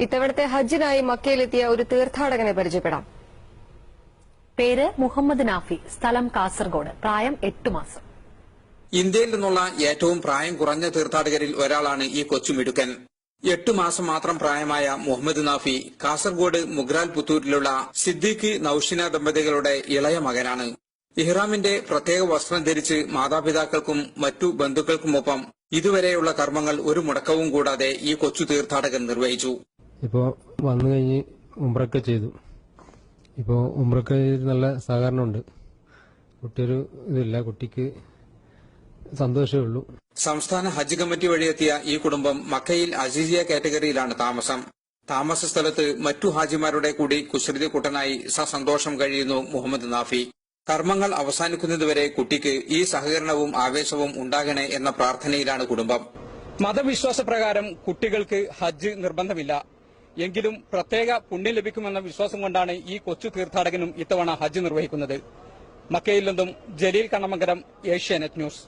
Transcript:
ഇത്തവണത്തെ ഹജ്ജിനായി മക്കയിലെത്തിയ ഒരു തീർത്ഥാടകനെ പരിചയപ്പെടാം. പേര് മുഹമ്മദ് നാഫി, സ്ഥലം കാസർഗോഡ്, പ്രായം 8 മാസം. ഇന്ത്യയിൽ നിന്നുള്ള ഏറ്റവും പ്രായം കുറഞ്ഞ തീർത്ഥാടകരിൽ ഒരാളാണ് ഈ കൊച്ചുമിടുക്കൻ. 8 മാസം മാത്രം പ്രായമായ മുഹമ്മദ് നാഫി കാസർഗോഡ് മുഗ്രാൽ പുത്തൂരിലുള്ള സിദ്ദീഖ് നൌഷിന ദമ്പതികളുടെ ഇളയ മകനാണ്. ഇഹ്റാമിന്റെ പ്രത്യേക വസ്ത്രം ധരിച്ച് മാതാപിതാക്കൾക്കും മറ്റു ബന്ധുക്കൾക്കുമൊപ്പം ഇതുവരെയുള്ള കർമ്മങ്ങൾ ഒരു മുടക്കവും കൂടാതെ ഈ കൊച്ചു തീർത്ഥാടകൻ നിർവഹിച്ചു. ഇപ്പോ വന്നു കഴിഞ്ഞ് ഉംറയൊക്കെ ചെയ്തു. ഇപ്പോ ഉംറയ്ക്ക് നല്ല സഹകരണമുണ്ട്. കുട്ടിയൊരു ഇതില്ല, കുട്ടിക്ക് സന്തോഷമേ ഉള്ളൂ. സംസ്ഥാന ഹജ്ജ് കമ്മിറ്റി വഴിയെത്തിയ ഈ കുടുംബം മക്കയിൽ അസീസിയ കാറ്റഗറിയിലാണ് താമസം. താമസ സ്ഥലത്ത് മറ്റു ഹാജിമാരുടെ കൂടി കുസൃതി കൂട്ടനായി സന്തോഷം കഴിയുന്നു മുഹമ്മദ് നാഫി. കർമ്മങ്ങൾ അവസാനിക്കുന്നതുവരെ കുട്ടിക്ക് ഈ സഹകരണവും ആവേശവും ഉണ്ടാകണേ എന്ന പ്രാർത്ഥനയിലാണ് കുടുംബം. മതവിശ്വാസപ്രകാരം കുട്ടികൾക്ക് ഹജ്ജ് നിർബന്ധമില്ല. എങ്കിലും പ്രത്യേക പുണ്യം ലഭിക്കുമെന്ന വിശ്വാസം കൊണ്ടാണ് ഈ കൊച്ചു തീർത്ഥാടകനും ഇത്തവണ ഹജ്ജ് നിർവഹിക്കുന്നത്. മക്കയിൽ നിന്നും ജലീൽ കണ്ണമംഗലം, ഏഷ്യാനെറ്റ് ന്യൂസ്.